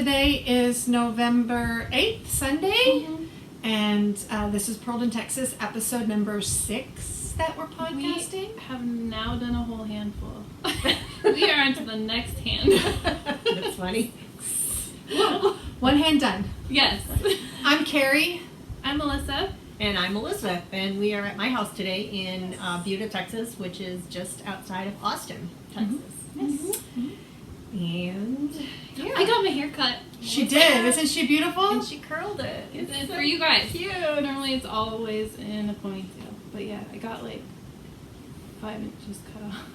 Today is November 8th, Sunday, and this is Pearlden, Texas, episode number 6 that we're podcasting. We have now done a whole handful. We are on to the next hand. That's funny. One hand done. Yes. I'm Carrie. I'm Melissa. And I'm Elizabeth, and we are at my house today in Buda, Texas, which is just outside of Austin, Texas. Mm-hmm. And yeah. I got my hair cut. She did. Isn't she beautiful? And she curled it. It's for you guys. Cute. Normally it's always in a ponytail. But yeah, I got like 5 inches cut off.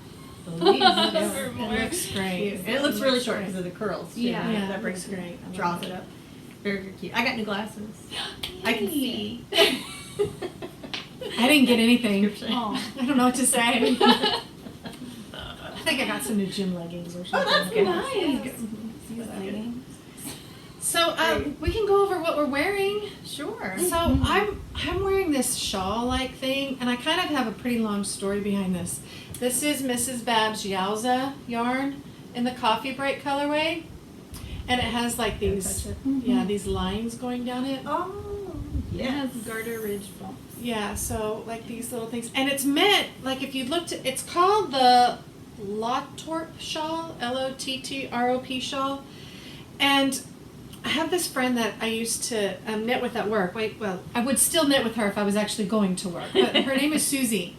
It more. looks great. And it looks really short because of the curls, too. Yeah. Yeah, that brings looks great. I draws love it it. up. Very, very cute. I got new glasses. I can see. I didn't get anything. Oh. I don't know what to say. I think I got some new gym leggings or something. that's good. Nice. So we can go over what we're wearing. Sure. So I'm wearing this shawl-like thing, and I kind of have a pretty long story behind this. This is Mrs. Babs' Yowza yarn in the coffee bright colorway, and it has like these these lines going down it. Oh, It has garter ridge bumps. Yeah, so like these little things, and it's meant like if you looked at, it's called the Lottorp shawl, Lottrop shawl, and I have this friend that I used to knit with at work. I would still knit with her if I was actually going to work, but her name is Susie.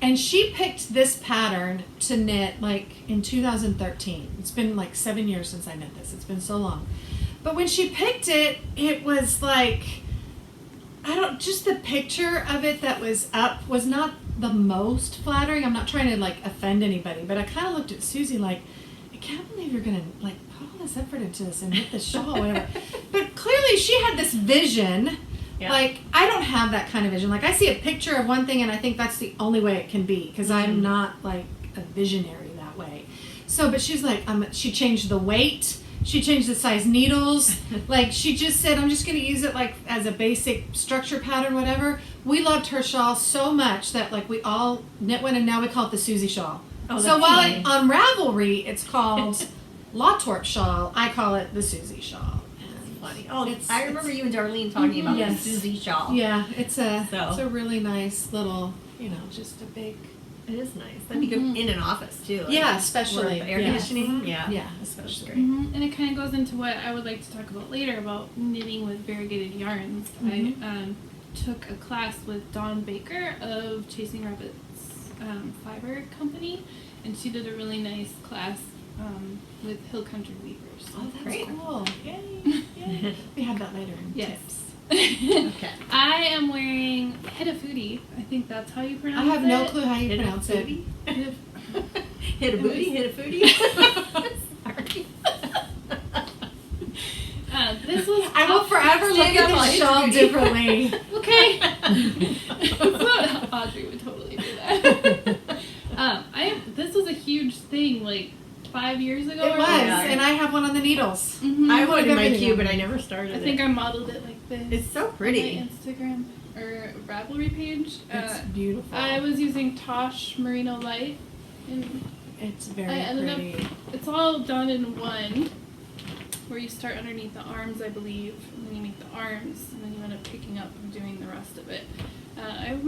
And she picked this pattern to knit like in 2013. It's been like 7 years since I knit this. It's been so long. But when she picked it, it was like, just the picture of it that was up was not the most flattering. I'm not trying to like offend anybody, but I kind of looked at Susie like, I can't believe you're going to like put all this effort into this and knit this shawl or whatever. But clearly she had this vision. Yeah. Like, I don't have that kind of vision. Like, I see a picture of one thing and I think that's the only way it can be because I'm not, like, a visionary that way. So, but she's like, she changed the weight. She changed the size needles. Like, she just said, I'm just going to use it, like, as a basic structure pattern, whatever. We loved her shawl so much that, like, we all knit one and now we call it the Susie shawl. Oh, so while on Ravelry, it's called Lottorp shawl, I call it the Susie shawl. Funny. Oh, I remember you and Darlene talking about the Susie shawl. Yeah, it's a really nice little, just a big. It is nice. That'd be good in an office too. Like yeah, especially air conditioning. Yeah, yeah, especially. And it kind of goes into what I would like to talk about later about knitting with variegated yarns. I took a class with Dawn Baker of Chasing Rabbits Fiber Company, and she did a really nice class with Hill Country Weavers. Oh, that's great. Cool. Yay. Yay. We have that later in tips. Okay. I am wearing Hitafuti. I think that's how you pronounce it. I have no clue how you pronounce it. Hit a booty, hit a footy. Sorry. This was. I will forever look at this shawl differently. Okay. Audrey would totally do that. This was a huge thing, like 5 years ago. It was, and I have one on the needles. I have one in my queue, but I never started it. I think I modeled it like this. It's so pretty. On my Instagram or Ravelry page. It's beautiful. I was using Tosh Merino Light, and it's very pretty. It's all done in one, where you start underneath the arms, I believe, and then you make the arms, and then you end up picking up and doing the rest of it. I have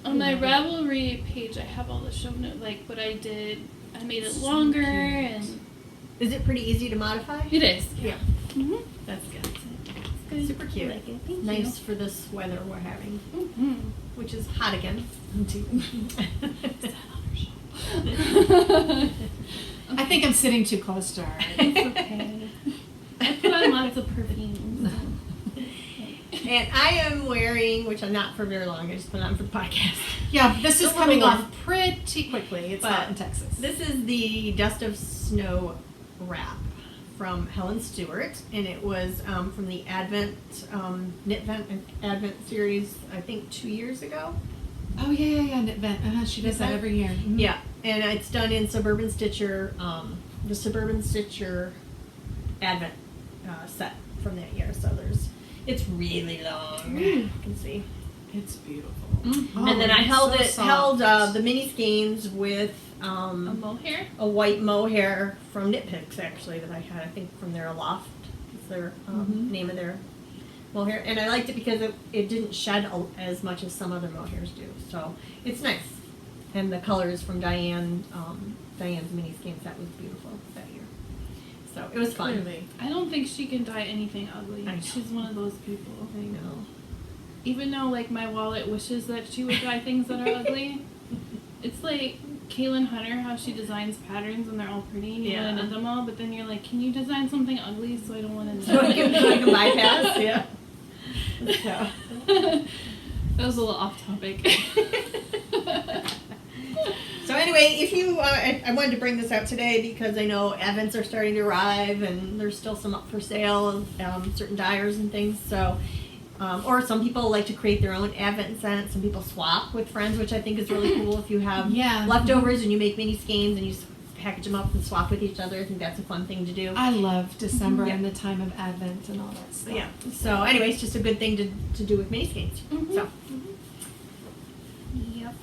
on my Ravelry page, I have all the show notes, like what I did. I made it longer, and is it pretty easy to modify? It is. Yeah. That's good. It's super cute. Like it. Thank nice you. for this weather we're having, which is hot again. I think I'm sitting too close to her. It's okay. I put on lots of perfumes. And I am wearing, which I'm not for very long, I just put it on for the podcast. Yeah, this is coming off pretty quickly. It's hot in Texas. This is the Dust of Snow wrap from Helen Stewart, and it was from the Advent, Advent series, I think 2 years ago. Oh, yeah, Knitvent. She does that every year. Mm-hmm. Yeah, and it's done in Suburban Stitcher, the Suburban Stitcher Advent set from that year. So it's really long. You can see. It's beautiful. Mm-hmm. And then I held the mini skeins with a mohair? A white mohair from Knit Picks, actually, that I had, I think, from their loft their name of their mohair. And I liked it because it didn't shed as much as some other mohairs do. So it's nice. And the colors from Diane's mini skein set was beautiful that year. So it was fun. Clearly. I don't think she can dye anything ugly. I know. She's one of those people. I know. Even though like my wallet wishes that she would dye things that are ugly, it's like Kaylin Hunter, how she designs patterns and they're all pretty and you want to knit them all, but then you're like, can you design something ugly so I don't want to So I knit can bypass, yeah. That was a little off topic. So anyway, if you, I wanted to bring this out today because I know Advents are starting to arrive and there's still some up for sale, certain dyers and things. So, or some people like to create their own Advent scent. Some people swap with friends, which I think is really cool. If you have leftovers and you make mini skeins and you package them up and swap with each other, I think that's a fun thing to do. I love December and the time of Advent and all that stuff. Yeah. So anyway, it's just a good thing to do with mini skeins. So. Yep.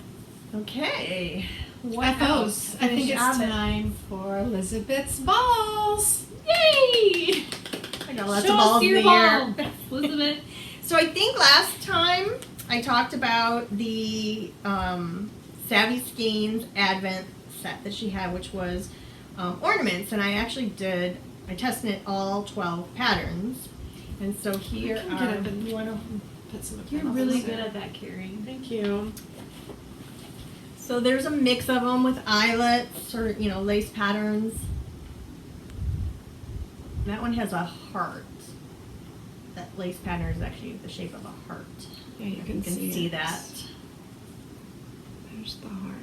Okay. What else? I think it's time for Elizabeth's balls. Yay! I got lots Show of balls us in your the ball, year. Elizabeth. So I think last time I talked about the Savvy Skeins Advent set that she had, which was ornaments, and I tested all 12 patterns. And so here I can get up and you want to put some of You're them up really there. good at that, Carrie. Thank you. So there's a mix of them with eyelets or, lace patterns. That one has a heart. That lace pattern is actually the shape of a heart. Yeah, you can see it. that. There's the heart.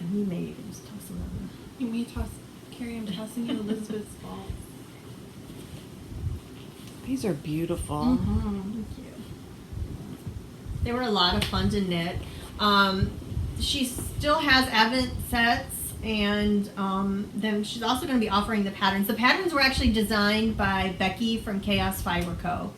And you may even just toss them over. You may toss, Carrie, I'm tossing you Elizabeth's ball. These are beautiful. Thank you. They were a lot of fun to knit. She still has Advent sets, and then she's also going to be offering the patterns. The patterns were actually designed by Becky from Chaos Fiber Co.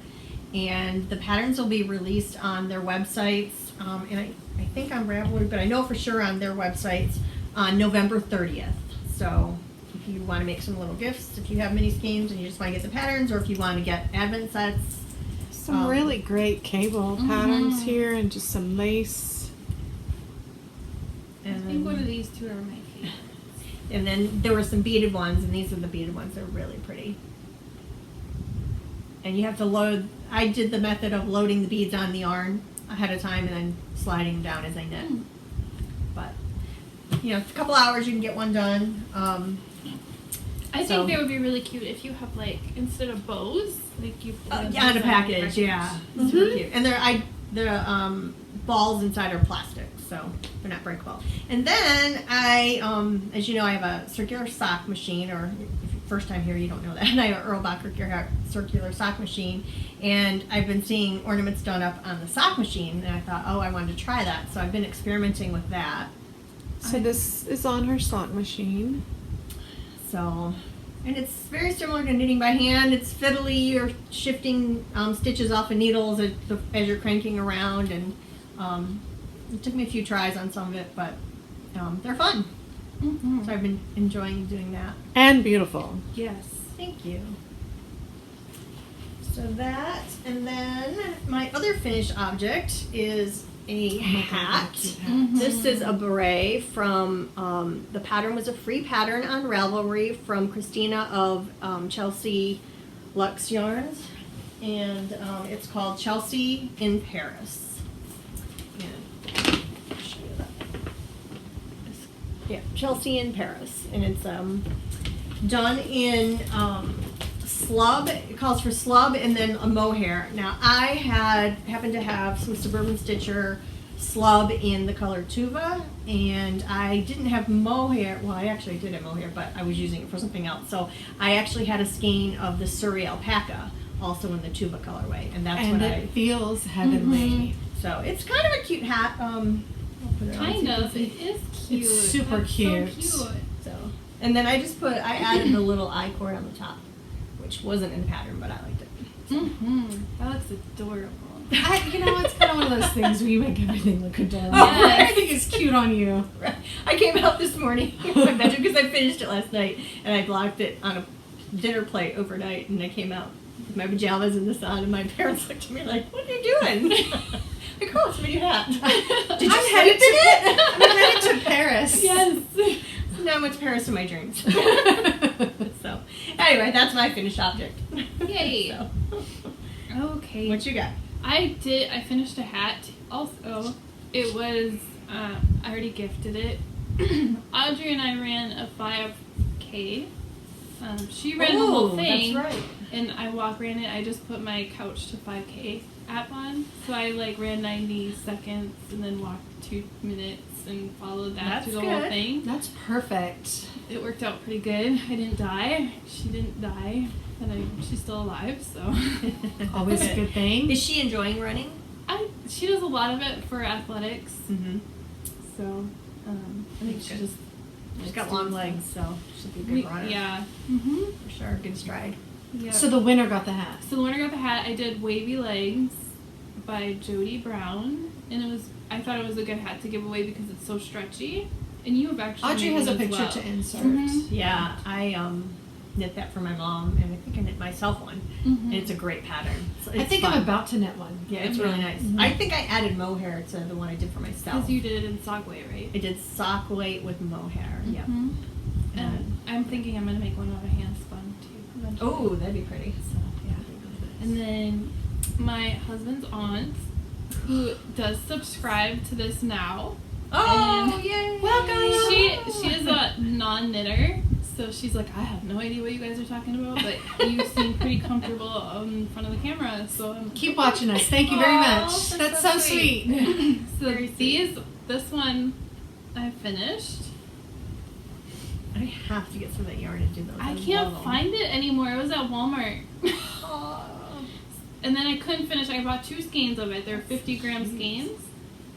And the patterns will be released on their websites, and I think on Ravelry, but I know for sure on their websites on November 30th. So if you want to make some little gifts, if you have mini skeins and you just want to get the patterns, or if you want to get Advent sets. Some really great cable patterns here and just some lace. I think one of these two are my favorites. And then there were some beaded ones, and these are the beaded ones. They're really pretty. And you have to load, I did the method of loading the beads on the yarn ahead of time and then sliding them down as I knit. But, a couple hours you can get one done. I think they would be really cute if you have, like, instead of bows, like you put On a package, yeah. Super cute. And they're balls inside are plastic, so they're not breakable. And then I, as you know, I have a circular sock machine, or if you're first time here, you don't know that. And I have an Erlbacher circular sock machine, and I've been seeing ornaments done up on the sock machine, and I thought, I wanted to try that. So I've been experimenting with that. So this is on her sock machine. So, and it's very similar to knitting by hand. It's fiddly. You're shifting stitches off of needles as you're cranking around, and it took me a few tries on some of it, but they're fun. So I've been enjoying doing that. And beautiful. Yes. Thank you. So that, and then my other finished object is a hat. This is a beret from, the pattern was a free pattern on Ravelry from Christina of Chelsea Luxe Yarns, and it's called Chelsea in Paris. And I'll show you that. Yeah, Chelsea in Paris, and it's done in slub. It calls for slub and then a mohair. Now I happened to have some Suburban Stitcher slub in the color Tuva, and I didn't have mohair. Well, I actually did have mohair, but I was using it for something else. So I actually had a skein of the Surrey alpaca, also in the Tuva colorway, and that's And what it feels heavenly. So it's kind of a cute hat. I'll put it on so you Kind can of. see. It is cute. It's super That's cute. So cute. So, and then I added the little I-cord on the top, which wasn't in the pattern, but I liked it. That looks adorable. It's kind of one of those things where you make everything look adorable. Yes. Everything is cute on you. I came out this morning in my bedroom because I finished it last night, and I blocked it on a dinner plate overnight, and I came out with my pajamas in the sun, and my parents looked at me like, "What are you doing?" Like, "Oh, it's my new hat." Did you I'm headed sleep in it? I'm headed to Paris. Yes. Now I went to Paris in my dreams. So, anyway, that's my finished object. Yay. So, Okay. what you got? I finished a hat also. It was, I already gifted it. Audrey and I ran a 5K. She ran the whole thing. That's right. And I ran it. I just put my couch to 5K app on. So I ran 90 seconds and then walked 2 minutes and followed that That's through the good. whole thing. That's perfect. It worked out pretty good. I didn't die. She didn't die. And she's still alive, so. Always a good thing. Is she enjoying running? She does a lot of it for athletics. Mm-hmm. So, I think she Good. just. She's got long legs, so she'll be a good runner. Yeah. Mm-hmm. For sure. Good stride. Yeah. So the winner got the hat. So the winner got the hat. I did Wavy Legs by Jody Brown, and I thought it was a good hat to give away because it's so stretchy. And you have actually Audrey made has it a as picture well. to insert. Mhm. Yeah, I knit that for my mom, and I think I knit myself one. Mhm. And it's a great pattern. I think fun. I'm about to knit one. Yeah, it's really nice. Mhm. I think I added mohair to the one I did for myself. Because you did it in Sagway, right? I did sock weight with mohair. Yeah. Mhm. And I'm thinking I'm gonna make one out of hand spun too. Eventually. Oh, that'd be pretty. So yeah. And then my husband's aunt, who does subscribe to this now. Oh, and yay! Welcome! She is a non-knitter, so she's like, I have no idea what you guys are talking about, but you seem pretty comfortable in front of the camera, so I'm Keep watching us. Thank you very Aw, much. that's That's so so sweet. So this one I finished. I have to get some of that yarn and do those. I love can't them. find it anymore. It was at Walmart. Aw. And then I couldn't finish. I bought 2 skeins of it. They're 50-gram skeins.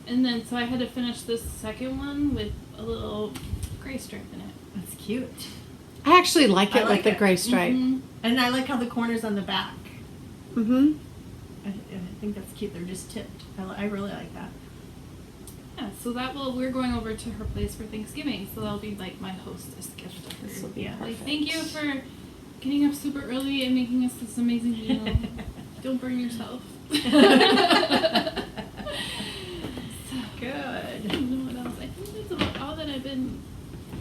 And then so I had to finish this second one with a little gray stripe in it. That's cute. I actually like I it like with the it. gray stripe. Mhm. And I like how the corners on the back. Mm-hmm. I think that's cute. They're just tipped. I really like that. Yeah, so we're going over to her place for Thanksgiving, so that'll be like my hostess gift to her. This will be Yeah. Like, perfect. thank you for getting up super early and making us this amazing meal. Don't burn yourself. Good. I don't know what else. I think that's about all that I've been.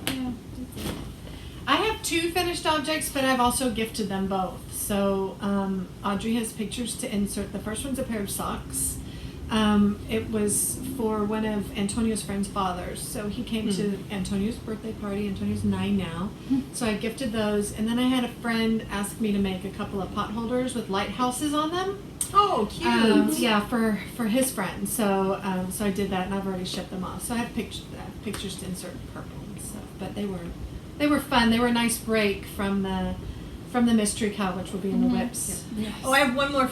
Yeah, that's it. I have 2 finished objects, but I've also gifted them both. So Audrey has pictures to insert. The first one's a pair of socks. It was for one of Antonio's friend's fathers. So he came to Antonio's birthday party. Antonio's 9 now. So I gifted those. And then I had a friend ask me to make a couple of pot holders with lighthouses on them. Oh, cute. Yeah, for his friend. So so I did that, and I've already shipped them off. So I have pictures to insert purple and stuff. But they were fun. They were a nice break from the mystery cow, which will be in the whips. Yes. Oh, I have one more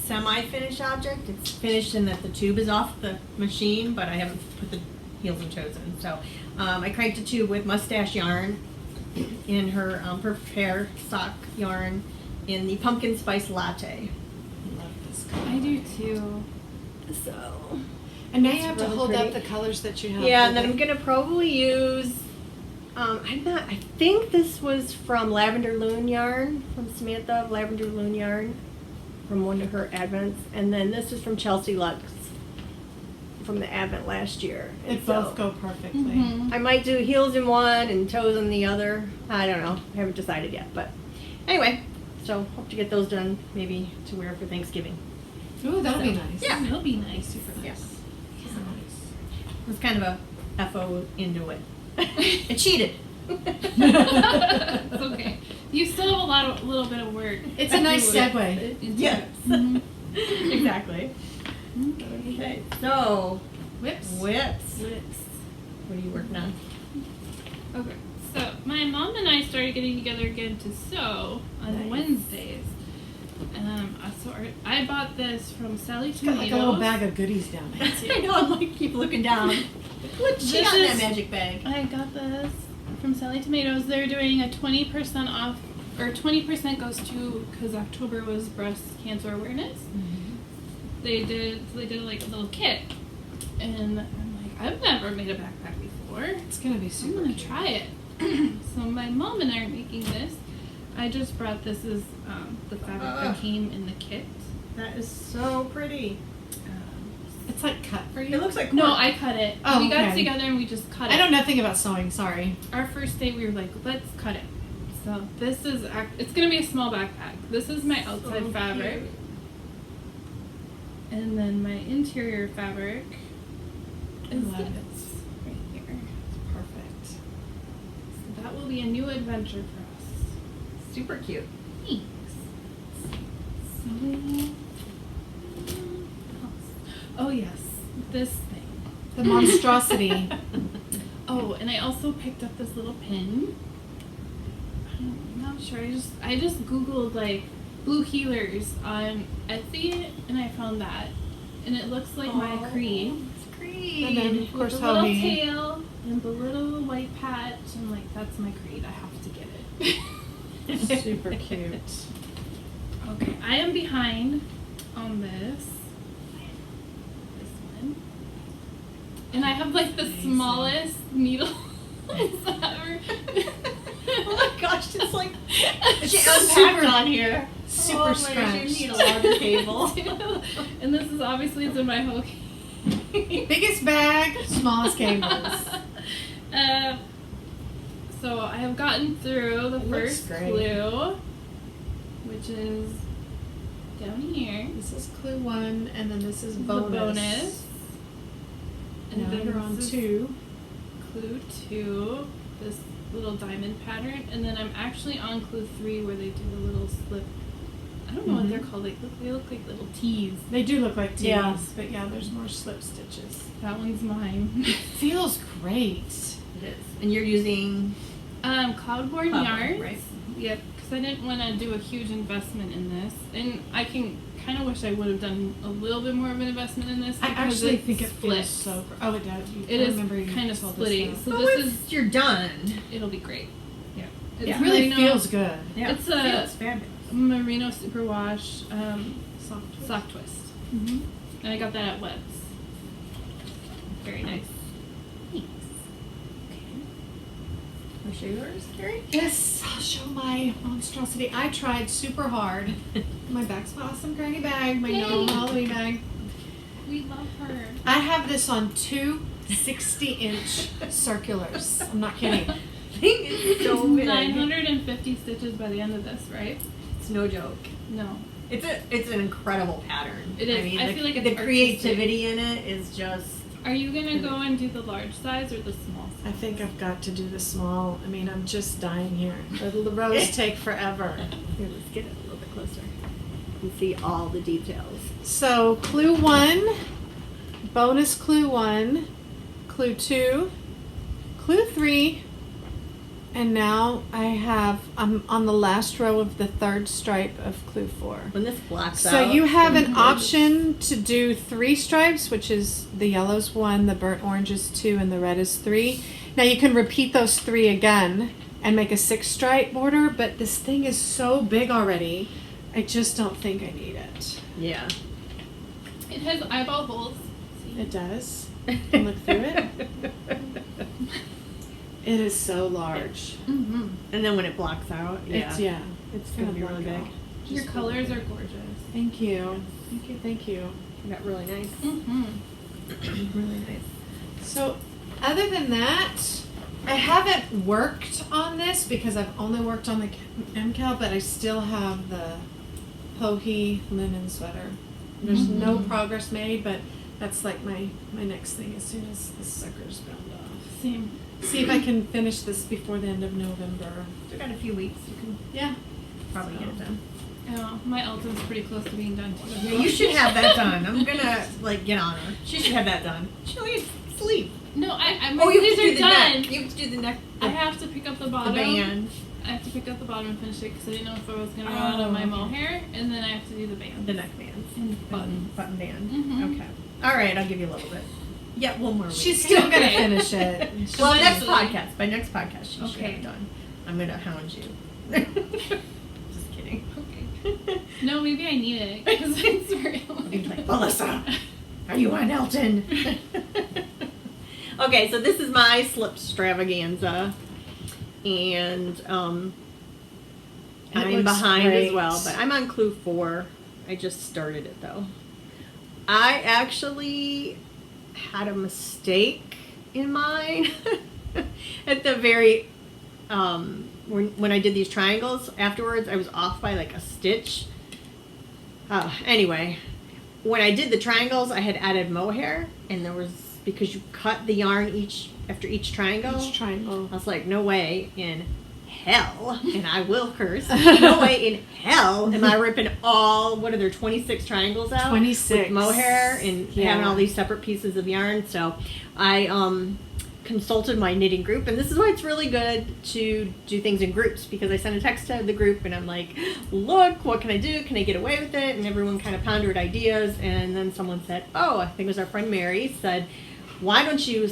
semi-finished object. It's finished in that the tube is off the machine, but I haven't put the heels and toes in. So I cranked a tube with mustache yarn in her Prepare sock yarn in the pumpkin spice latte. I love this color. I do too. So And now you It's have to really hold pretty. up the colors that you have. yeah, with and then it. I'm gonna probably use. I think this was from Lavender Loon Yarn, from Samantha of Lavender Loon Yarn, from one of her advents, and then this is from Chelsea Lux, from the advent last year. They And both so go perfectly. Mhm. I might do heels in one and toes in the other. I don't know. I haven't decided yet, but anyway, so hope to get those done maybe to wear for Thanksgiving. Ooh, that'll be So, nice. yeah. It'll be nice. Super nice. Yes. Nice. It was kind of a FO into it. I cheated. It's okay. You still have a little bit of work. It's a nice segue. Yes. Mhm. Exactly. Okay, so Whips. whips. Whips. What are you working on? Okay. So my mom and I started getting together again to sew on Nice. Wednesdays. I bought this from Sally It's got Tomatoes. like a little bag of goodies down there. I know. I'm like keep looking down. What she This got in that is- magic bag? I got this from Sally Tomatoes. They're doing a 20% off, or 20% goes to, because October was breast cancer awareness. They did like a little kit, and I'm like, I've never made a backpack before. It's gonna be I'm super gonna cute. try it. So my mom and I are making this. I just brought this as the fabric that came in the kit. That is so pretty. It's like cut for you. It looks like No, cork. I cut it. Oh, We got okay. together and we just cut it. I know nothing about sewing. Sorry. Our first day we were like, let's cut it. So this is, it's going to be a small backpack. This is my outside So fabric. cute. And then my interior fabric is love it. this right here. It's perfect. So that will be a new adventure for us. Super cute. Thanks. So, oh yes, this thing. The monstrosity. Oh, and I also picked up this little pin. I'm not sure. I just googled like blue healers on Etsy, and I found that, and it looks like my creed. It's great. And then, of With course, the little Hobie. tail and the little white patch. I'm like, that's my creed. I have to get it. Super cute. Okay, I am behind on this. This one. And I have like the Amazing. smallest needle ever. Oh my gosh, it's like she Super- unpacked on here. Super oh my scratched. gosh, you need a larger table. And this is obviously it's in my whole Biggest bag, smallest cables. So I have gotten through the It looks first great. clue, which is down here. This is clue 1, and then this is The bonus. bonus. And now then you're on this is 2. Clue 2, this little diamond pattern, and then I'm actually on clue 3 where they do the little slip. I don't know what they're called. They look like little T's. They do look like T's, Yeah. but yeah, there's more slip stitches. That one's mine. Feels great. It is. And you're using Cloudborne Cloudborne, yarns. right. Yep, because I didn't want to do a huge investment in this, and I can kind of wish I would have done a little bit more of an investment in this. I because actually it think it feels splits. so. Oh, it does. It I is remember you kind of told us splitting. that. So But this once is you're done. it'll be great. Yeah. It's It really merino- feels good. Yeah. It's it a- feels fabulous. Merino superwash Soft twist. sock twist. And I got that at Webb's. Very nice. Thanks. Wanna show yours, Carrie? Yes, I'll show my monstrosity. I tried super hard. My back's my awesome granny bag, my no Yay. Halloween bag. We love her. I have this on 2 60-inch circulars. I'm not kidding. Thing is so big. 950 stitches by the end of this, right? It's no joke. No. It's an incredible pattern. It is. I mean, I the, feel like it's the artistic. creativity in it is just. Are you gonna go and do the large size or the small size? I think I've got to do the small. I mean, I'm just dying here. The rows take forever. Here, let's get it a little bit closer. You can see all the details. So, clue 1, bonus clue 1, clue 2, clue 3, and now I'm on the last row of the 3rd stripe of clue 4. When this blocks out. So you have it's an gorgeous. option to do 3 stripes, which is the yellow's 1, the burnt orange is 2, and the red is 3. Now you can repeat those 3 again and make a 6 stripe border, but this thing is so big already, I just don't think I need it. Yeah. It has eyeball holes. See? It does. You can look through it. It is so large. Mm-hmm. And then when it blocks out, yeah. It's gonna gonna be really big. Your colors are gorgeous. Thank you. Thank you. Thank you. It got really nice. Mm-hmm. Really nice. So, other than that, I haven't worked on this because I've only worked on the MCAL, but I still have the Pohi linen sweater. There's no progress made, but that's like my next thing as soon as this sucker's bound off. Same. See if I can finish this before the end of November. We've got a few weeks. You can Yeah. probably get it done. Oh, my Elton's pretty close to being done too. Yeah, you should have that done. I'm gonna get on her. She should have that done. She only needs sleep. No, my Oh, you have sleeves to do are the done. neck. You have to do the neck. I have to pick up the the bottom. band. I have to pick up the bottom and finish it because I didn't know if I was gonna go out on my okay. mohair, and then I have to do the band. The neck bands. And buttons. Button band. Mhm. Okay. All right, I'll give you a little bit. Yeah, one more week. She's still gonna Okay. finish it. well, next Eventually. podcast. By next podcast, she should Okay. have it done. I'm gonna hound you. Just kidding. Okay. No, maybe I need it because it's really. I'll be like, Melissa, are you on Elton? Okay, so this is my slip extravaganza, and I'm looks behind great. as well, but I'm on clue 4. I just started it though. I actually had a mistake in mine at the very when I did these triangles. Afterwards, I was off by like a stitch. Anyway, when I did the triangles, I had added mohair, and there was, because you cut the yarn after each triangle. Each triangle. I was like, no way in hell, and I will curse, no way in hell am I ripping all, what are there, 26 triangles out? 26. With mohair and Yeah. having all these separate pieces of yarn. So I consulted my knitting group, and this is why it's really good to do things in groups, because I sent a text to the group and I'm like, look, what can I do? Can I get away with it? And everyone kind of pondered ideas, and then someone said, I think it was our friend Mary, said, why don't you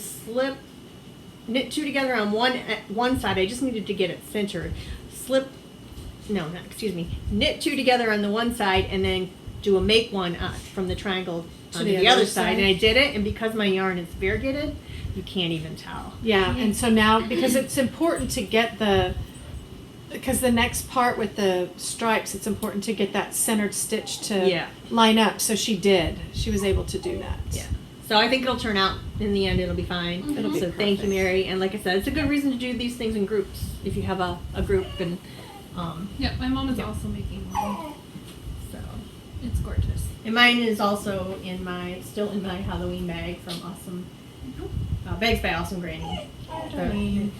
knit 2 together on one side. I just needed to get it centered. Knit 2 together on the one side, and then do a make one from the triangle To on the the other other side. side. And I did it, and because my yarn is variegated, you can't even tell. Yeah, and so now, because it's important to get because the next part with the stripes, it's important to get that centered stitch to line up. So she was able to do that. Yeah. So I think it'll turn out, in the end, it'll be fine. Mm-hmm. It'll be So thank you, perfect. Mary. And like I said, it's a good reason to do these things in groups, if you have a group. And Yep, my mom is also making one. so. It's gorgeous. And mine is also still in my Halloween bag from Bags by Awesome Granny. Darlene.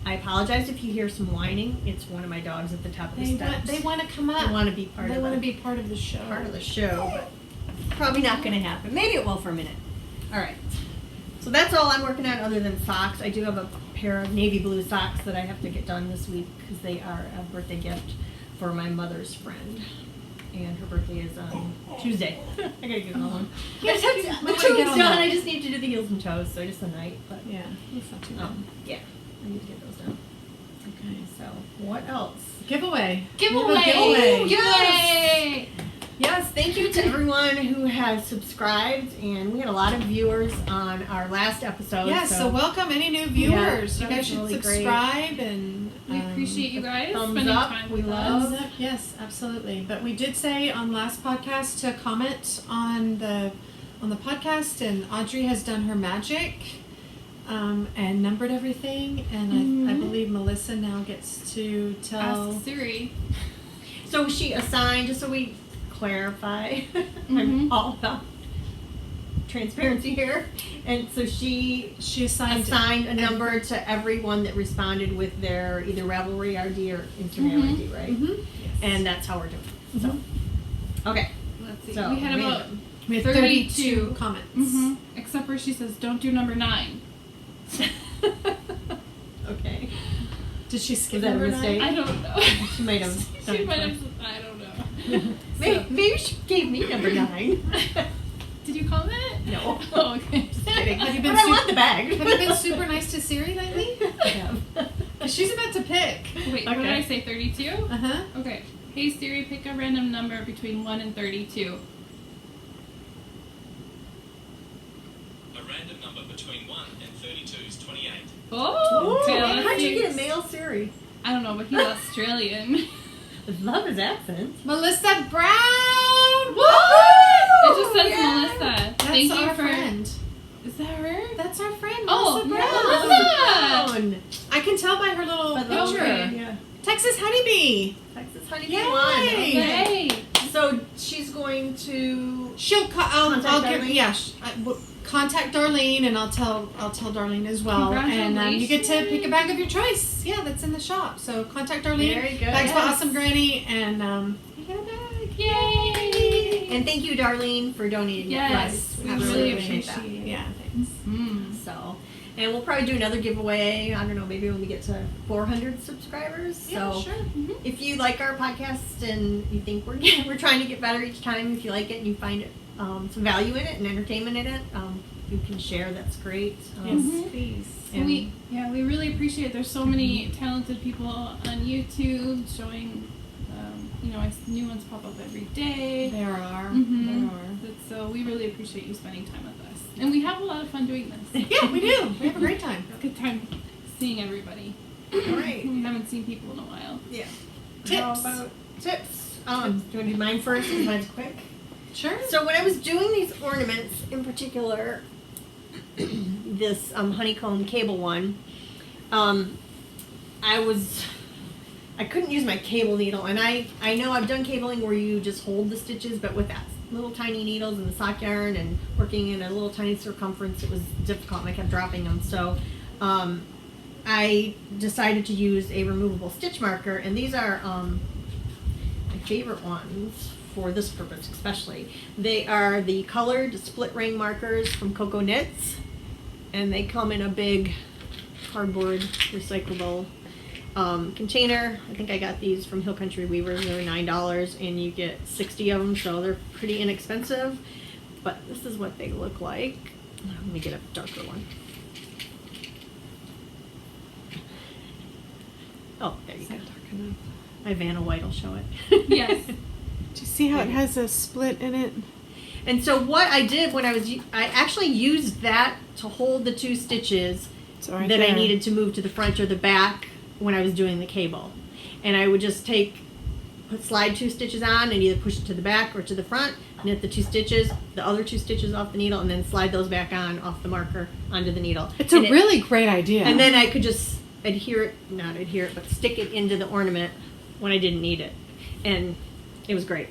I apologize if you hear some whining. It's one of my dogs at the top of the steps. They want to come up. They want to be part They of want to the be part of the show. show, but probably not going to happen. Maybe it will for a minute. All right. So that's all I'm working on other than socks. I do have a pair of navy blue socks that I have to get done this week because they are a birthday gift for my mother's friend. And her birthday is on Tuesday. I gotta get on one. Yeah, I just have you to, might the wanna get toes on done. that. I just need to do the heels and toes, so just a night. But Yeah, that's not too bad. yeah, I need to get those done. Okay. So what else? Giveaway. Giveaway! We have a giveaway. Ooh, giveaway! Yes, thank you to everyone who has subscribed, and we had a lot of viewers on our last episode. Yes, so welcome any new viewers. Yeah, You that guys was should really great. subscribe and We appreciate you guys thumbs spending up. time We with love- us. Thumbs up, yes, absolutely. But we did say on last podcast to comment on the podcast, and Audrey has done her magic and numbered everything, and I believe Melissa now gets to tell. Ask Siri. So she assigned, just so we clarify, I'm all about transparency here, and so she assigned a number to everyone that responded with their either Ravelry ID or Instagram ID, right? Mhm. And that's how we're doing it. So, okay. Let's see. So we had about random. We had 32 32 comments. Except where she says, don't do number 9. Okay. Did she skip Was that a number mistake? 9? I don't know. She might have done She it might have. first. I don't know. Maybe she gave me number 9. Did you comment? No. Oh, okay. Just kidding. Have you been But I su- want the bag. Have you been super nice to Siri lately? I have. 'Cause she's about to pick. Wait, what did Okay. I say? 32? Uh-huh. Okay. Hey Siri, pick a random number between 1 and 32. A random number between 1 and 32 is 28. Oh, okay, let's How'd you see. get a male Siri? I don't know, but he's Australian. I love his accent. Melissa Brown! It just says yeah. Melissa. That's Thank you our for. friend. Is that her? That's our friend, Oh, Melissa yeah, Brown. Melissa! I can tell by her little I love picture. her. Yeah. Texas Honeybee. Texas Honeybee Yay. won. Okay. Yay! So she's going to. She'll I'll Contact give Darlene? yeah. Contact Darlene, and I'll tell Darlene as well. And you get to pick a bag of your choice. Yeah, that's in the shop. So contact Darlene. Very good. Bags by Yes. Awesome Granny, and you get a bag. Yay! And thank you, Darlene, for donating. Yes, the we prize. really appreciate that. appreciate it. Yeah, thanks. So, and we'll probably do another giveaway. I don't know, maybe when we get to 400 subscribers. Yeah, So, sure. if you like our podcast and you think we're trying to get better each time, if you like it and you find it, some value in it and entertainment in it, you can share. That's great. Yes, please. And we really appreciate it. There's so many talented people on YouTube showing, new ones pop up every day. There are. Mhm. There are. So we really appreciate you spending time with us. And we have a lot of fun doing this. Yeah, we do. We have a great time. It's a good time seeing everybody. all right. We haven't seen people in a while. Yeah. How Tips. about tips? Do you want to do mine first? Because mine's quick. Sure. So when I was doing these ornaments, in particular, this honeycomb cable one, I couldn't use my cable needle, and I know I've done cabling where you just hold the stitches, but with that little tiny needles and the sock yarn and working in a little tiny circumference, it was difficult, and I kept dropping them. So I decided to use a removable stitch marker, and these are my favorite ones for this purpose especially. They are the colored split ring markers from Coco Knits, and they come in a big cardboard recyclable container. I think I got these from Hill Country Weavers. They were $9, and you get 60 of them, so they're pretty inexpensive. But this is what they look like. Let me get a darker one. Oh, there you go. My Vanna White will show it. Yes. Do you see how it has a split in it? And so what I did when I actually used that to hold the two stitches Right that there. I needed to move to the front or the back when I was doing the cable. And I would just slide two stitches on and either push it to the back or to the front, knit the two stitches, the other two stitches off the needle, and then slide those back on off the marker onto the needle. It's a really great idea. And then I could just stick it into the ornament when I didn't need it. And it was great.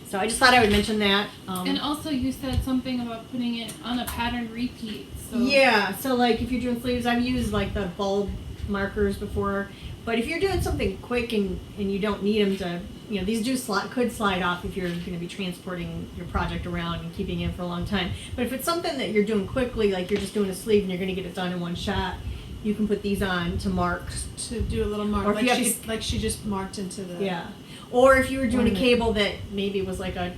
So I just thought I would mention that. And also you said something about putting it on a pattern repeat. So Yeah, so like if you're doing sleeves, I've used like the bulb markers before, but if you're doing something quick and you don't need them to, these could slide off if you're going to be transporting your project around and keeping it for a long time. But if it's something that you're doing quickly, like you're just doing a sleeve and you're going to get it done in one shot, you can put these on to mark. To do a little mark, Or if you have like she just marked into the. Yeah. Or if you were doing ornament. a cable that maybe was like a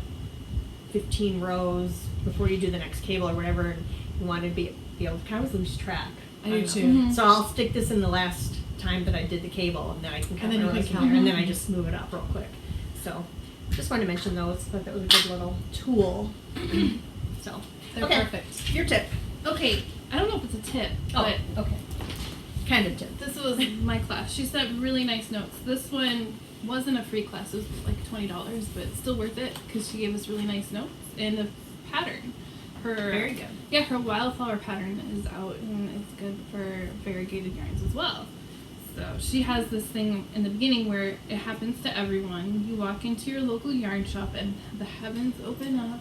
15 rows before you do the next cable or whatever, and you wanted to be able to kind of lose track. I do don't too. know. So I'll stick this in the last time that I did the cable, and then I can count then the you rows can from there, and then count. I just move it up real quick. So just wanted to mention those. Thought that was a good little tool. So They're okay. perfect. Your tip. Okay, I don't know if it's a tip, Oh, but okay. Kind of tip. this was my class. She sent really nice notes. This one wasn't a free class. It was like $20, but it's still worth it because she gave us really nice notes and the pattern. Very good. Yeah, her wildflower pattern is out and it's good for variegated yarns as well. So she has this thing in the beginning where it happens to everyone. You walk into your local yarn shop and the heavens open up.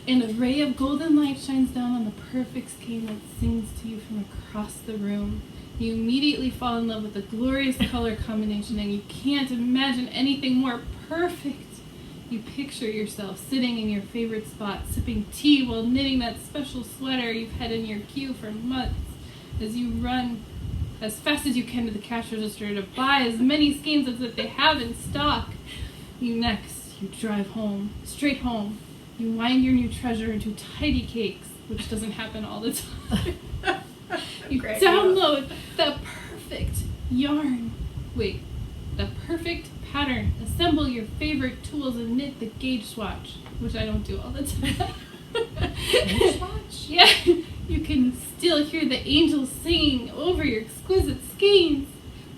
An array of golden light shines down on the perfect skein that sings to you from across the room. You immediately fall in love with the glorious color combination and you can't imagine anything more perfect. You picture yourself sitting in your favorite spot, sipping tea while knitting that special sweater you've had in your queue for months as you run as fast as you can to the cash register to buy as many skeins as that they have in stock. You drive home, straight home. You wind your new treasure into tidy cakes, which doesn't happen all the time. You Great. download the perfect yarn. Wait, the perfect pattern. Assemble your favorite tools and knit the gauge swatch, which I don't do all the time. Gauge swatch? Yeah, you can still hear the angels singing over your exquisite skeins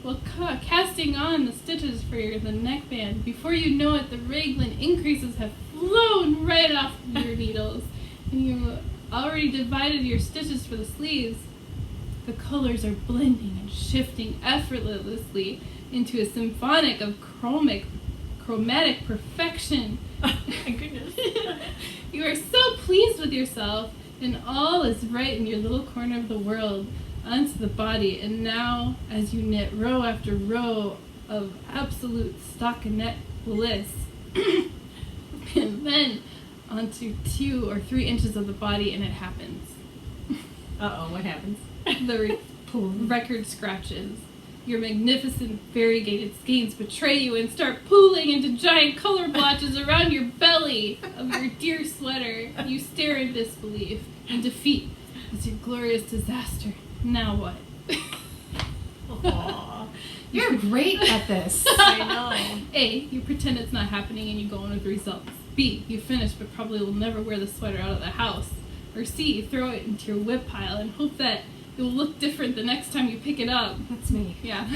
while casting on the stitches for the neckband. Before you know it, the raglan increases have flown right off your needles, and you already divided your stitches for the sleeves. The colors are blending and shifting effortlessly into a symphonic of chromatic perfection. Oh my goodness. You are so pleased with yourself, and all is right in your little corner of the world onto the body. And now, as you knit row after row of absolute stockinette bliss, and then onto 2 or 3 inches of the body, and it happens. Uh-oh, what happens? The record scratches. Your magnificent variegated skeins betray you and start pooling into giant color blotches around your belly of your dear sweater. You stare in disbelief and defeat as your glorious disaster. Now what? Aww. You're great at this. I know. A, you pretend it's not happening and you go on with results. B, you finish but probably will never wear the sweater out of the house. Or C, you throw it into your whip pile and hope that it will look different the next time you pick it up. That's me. Yeah.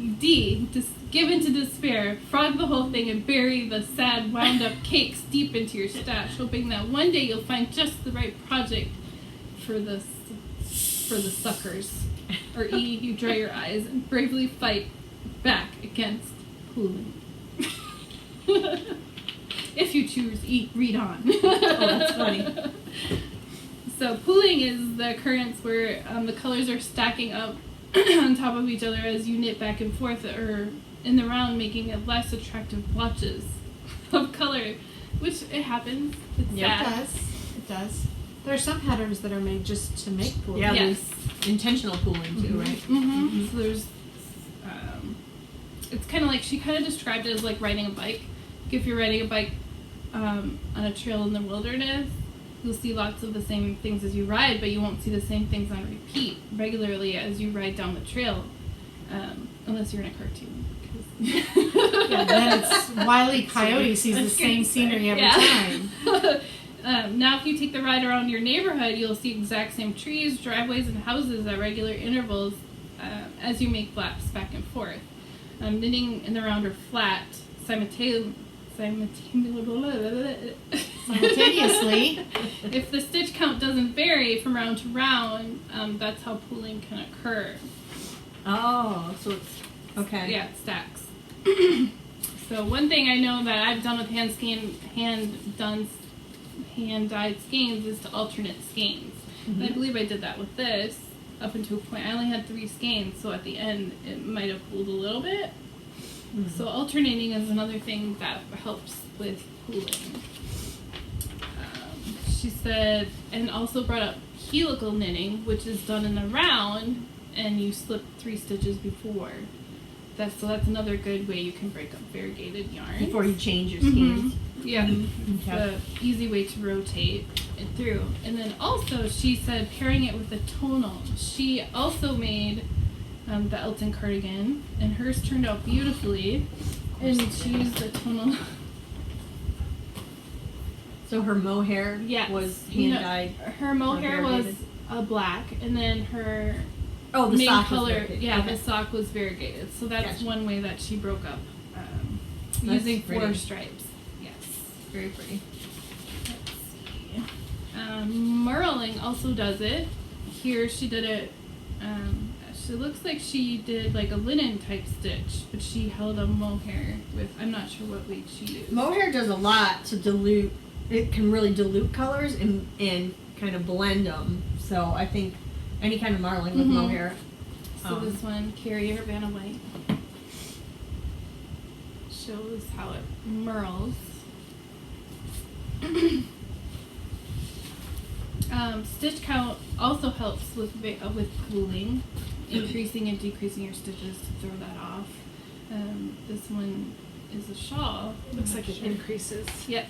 D. Give into despair. Frog the whole thing and bury the sad, wound-up cakes deep into your stash, hoping that one day you'll find just the right project for the suckers. Or E. You dry your eyes and bravely fight back against pooling. If you choose E, read on. Oh, that's funny. So pooling is the occurrence where the colors are stacking up on top of each other as you knit back and forth or in the round, making it less attractive blotches of color, which it happens. It's sad. It does. There are some patterns that are made just to make pooling. Yeah, Yes. there's intentional pooling too, right? Mm-hmm. So there's, it's kind of like, she kind of described it as like riding a bike. If you're riding a bike on a trail in the wilderness, you'll see lots of the same things as you ride, but you won't see the same things on repeat regularly as you ride down the trail, unless you're in a cartoon. Yeah, then it's Wile E. Coyote sees the same scenery every time. Now if you take the ride around your neighborhood, you'll see exact same trees, driveways, and houses at regular intervals as you make laps back and forth. Knitting in the round or flat simultaneously. If the stitch count doesn't vary from round to round, that's how pooling can occur. Oh, so it's okay. Yeah, it stacks. So one thing I know that I've done with hand-dyed skeins is to alternate skeins. And I believe I did that with this up until a point. I only had 3 skeins, so at the end it might have pooled a little bit. So alternating is another thing that helps with pooling. She said, and also brought up helical knitting, which is done in a round, and you slip 3 stitches before. So that's another good way you can break up variegated yarn. Before you change your skeins. Yeah, it's Okay. an easy way to rotate it through. And then also, she said pairing it with a tonal. She also made the Elton cardigan, and hers turned out beautifully. And she used the tonal. So her mohair Yes. was You know, hand-dyed. her mohair was variegated? black, and then her Oh, the main sock was color, variegated. yeah, Okay. the sock was variegated. So that's Gotcha. one way that she broke up That's using 4 pretty. stripes. Yes. Very pretty. Let's see. Merling also does it. Here she did it. She looks like she did like a linen type stitch, but she held a mohair with. I'm not sure what weight she used. Mohair does a lot to dilute. It can really dilute colors and kind of blend them. So I think any kind of marling with mohair. So this one, Carrie Urbana White, shows how it merles. Stitch count also helps with pooling, increasing and decreasing your stitches to throw that off. This one is a shawl. Looks like it increases. Yep.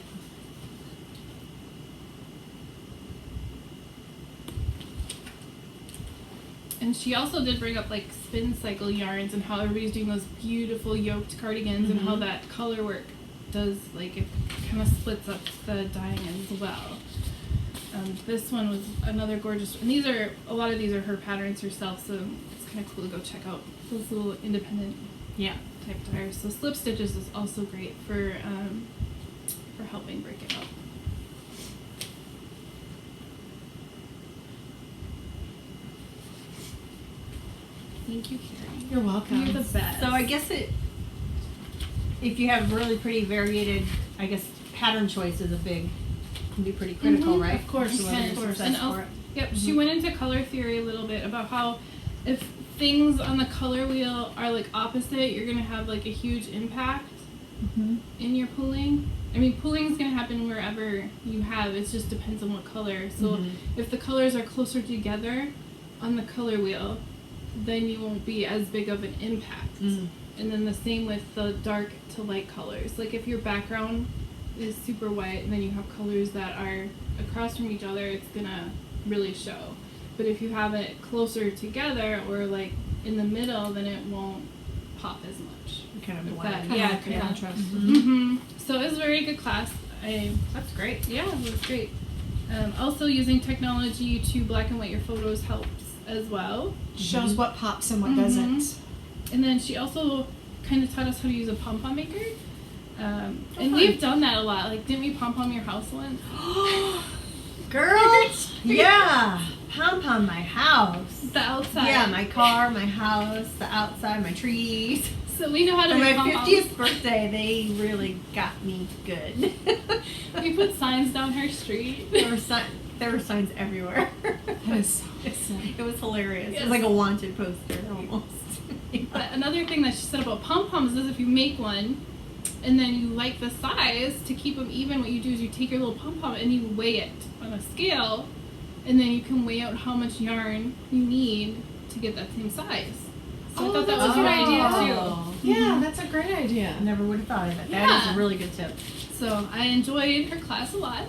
And she also did bring up like spin cycle yarns and how everybody's doing those beautiful yoked cardigans and how that color work does, like, it kind of splits up the dyeing as well. This one was another gorgeous, and a lot of these are her patterns herself, so it's kind of cool to go check out those little independent type dyers. So slip stitches is also great for helping break it up. Thank you, Carrie. You're welcome. You're the best. So I guess if you have really pretty variegated, I guess pattern choice is can be pretty critical, right? Of course, So whether of you're course. successful And for it. Yep, she went into color theory a little bit about how if things on the color wheel are like opposite, you're gonna have like a huge impact in your pooling. I mean, pooling is gonna happen wherever you have. It just depends on what color. So if the colors are closer together on the color wheel, then you won't be as big of an impact. And then the same with the dark to light colors. Like if your background is super white and then you have colors that are across from each other, it's gonna really show. But if you have it closer together or like in the middle, then it won't pop as much. Kind of If blend. that- yeah, Kind of contrast. So it was a very good class. That's great. Yeah, it was great. Also using technology to black and white your photos helps as well. Shows what pops and what doesn't. And then she also kind of taught us how to use a pom-pom maker. And fun. we've done that a lot. Like, didn't we pom-pom your house once? Girls, yeah. Pom-pom my house. The outside. Yeah, my car, my house, the outside, my trees. So we know how to For my make pom-poms. 50th birthday, they really got me good. We put signs down her street. There were signs everywhere. That is so awesome. It was hilarious. It Yes. was like a wanted poster almost. But another thing that she said about pom-poms is if you make one and then you like the size, to keep them even, what you do is you take your little pom-pom and you weigh it on a scale, and then you can weigh out how much yarn you need to get that same size. So I thought that was a good idea too. Yeah, that's a great idea. I never would have thought of it. That Yeah. is a really good tip. So I enjoyed her class a lot.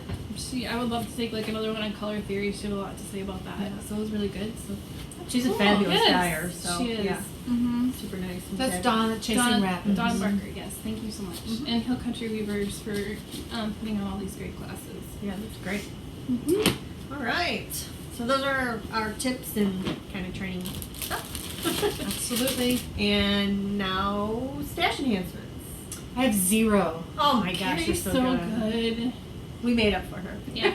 I would love to take like another one on color theory. She had a lot to say about that. So it was really good. So She's a cool. fabulous Yes, dyer, so she is. yeah, Mm-hmm. super nice. and That's fabulous. Dawn at Chasing Don Rabbits. Barker, yes, thank you so much. And Hill Country Weavers for putting on all these great classes. Yeah, that's great. Mm-hmm. All right, so those are our tips and kind of training stuff. Absolutely. And now stash enhancements. I have 0. Oh my gosh, you're Carrie's so, good. We made up for her. Yeah.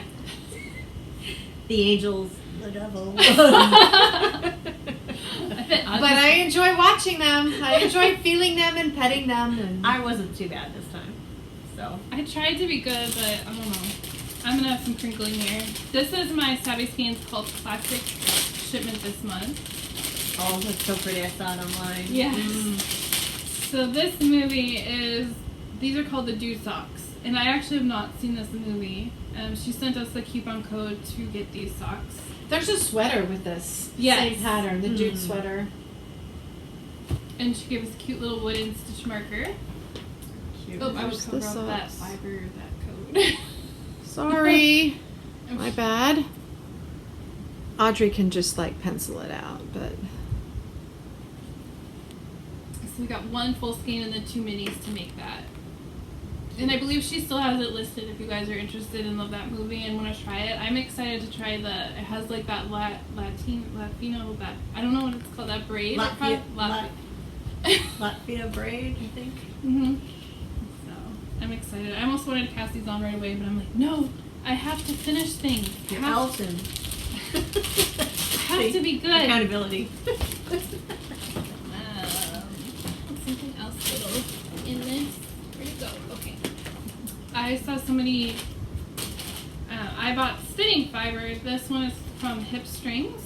The angels, the devil. I bet But I enjoy watching them. I enjoy feeling them and petting them. And I wasn't too bad this time. So I tried to be good, but I don't know. I'm gonna have some crinkling here. This is my Savvy Skeins Cult Classic shipment this month. oh, that's so pretty. I saw it online. Yes. So this movie is, these are called the Dude Socks. And I actually have not seen this movie. She sent us the coupon code to get these socks. there's a sweater with this Yes. same pattern, the Dude sweater. And she gave us a cute little wooden stitch marker. Cute. Oh, I would There's cover the up that socks. fiber, that code. Sorry. My bad. Audrey can just like pencil it out, but So we got one full skein and then 2 minis to make that. And I believe she still has it listed if you guys are interested and love that movie and want to try it. I'm excited to try it has like that Latino, that, I don't know what it's called, that braid. Latvia braid, I think. Mm-hmm. So, I'm excited. I almost wanted to cast these on right away, but I'm like, no, I have to finish things. You're I have, Elton. have to be good. Accountability. Something else little in this. Where'd it go? Okay. I saw somebody. I bought spinning fiber. This one is from Hip Strings.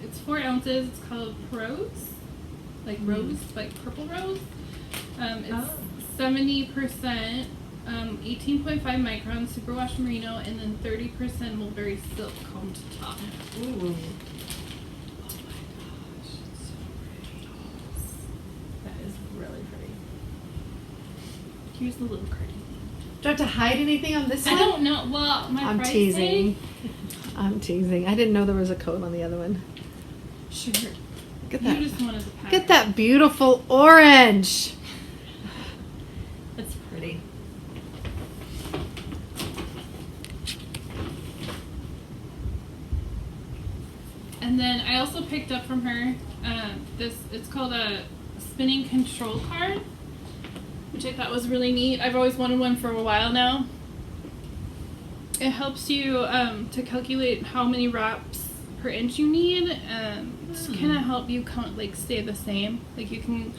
It's 4 ounces. It's called Rose, like rose, like purple rose. It's 70%, 18.5 microns superwash merino, and then 30% mulberry silk combed top. Ooh. Here's the little cardi. do I have to hide anything on this I one? don't know. Well, my I'm price teasing. tag. I'm teasing. I didn't know there was a code on the other one. Sure. Look at You that. just wanted the pattern. Look at that beautiful orange. That's pretty. And then I also picked up from her this. It's called a spinning control card, which I thought was really neat. I've always wanted one for a while now. It helps you to calculate how many wraps per inch you need. To kind of help you count, like stay the same. Like you can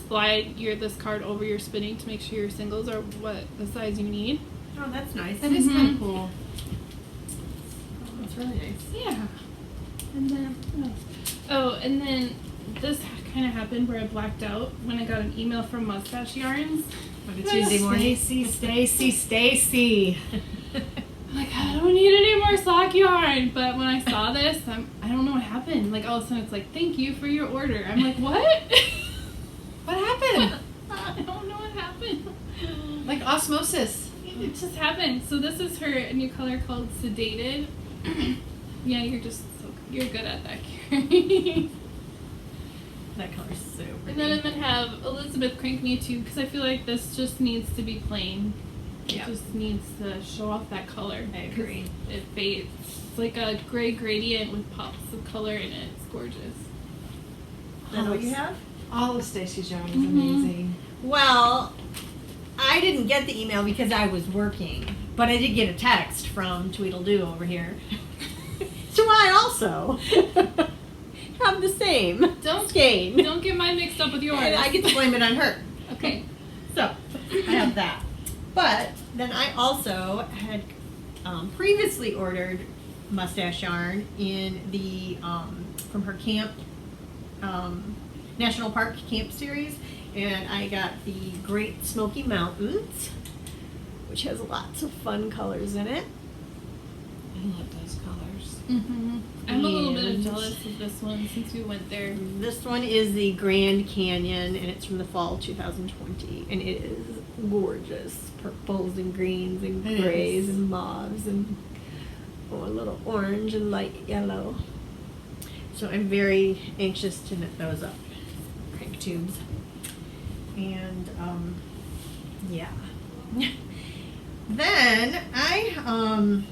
slide this card over your spinning to make sure your singles are what the size you need. Oh, that's nice. That is kind of cool. That's really nice. Yeah. And then what else? Oh, and then this kind of happened where I blacked out when I got an email from Mustache Yarns. On a Tuesday morning. Stacy. I'm like, I don't need any more sock yarn. But when I saw this, I don't know what happened. Like all of a sudden, it's like, thank you for your order. I'm like, what? What happened? I don't know what happened. Like osmosis. It just happened. So this is her new color called Sedated. Yeah, you're good at that, Carrie. That color's so pretty. And then I'm gonna have Elizabeth crank me too, because I feel like this just needs to be plain. Yeah. It just needs to show off that color. I agree. 'cause it fades. It's like a gray gradient with pops of color in it. It's gorgeous. Is that all you have? All of Stacy's yarn is Mhm. amazing. Well, I didn't get the email because I was working, but I did get a text from Tweedledoo over here. So I also have the same skein. Don't get mine mixed up with yours. And I get to blame it on her. Okay. So I have that. But then I also had previously ordered mustache yarn in the from her camp National Park camp series, and I got the Great Smoky Mountains, which has lots of fun colors in it. I love those colors. Mm-hmm. I'm a little bit And- jealous of this one since we went there. This one is the Grand Canyon, and it's from the fall 2020, and it is gorgeous. Purples and greens and It grays is. and mauves and a little orange and light yellow. So I'm very anxious to knit those up. Crank tubes. And, yeah. Then I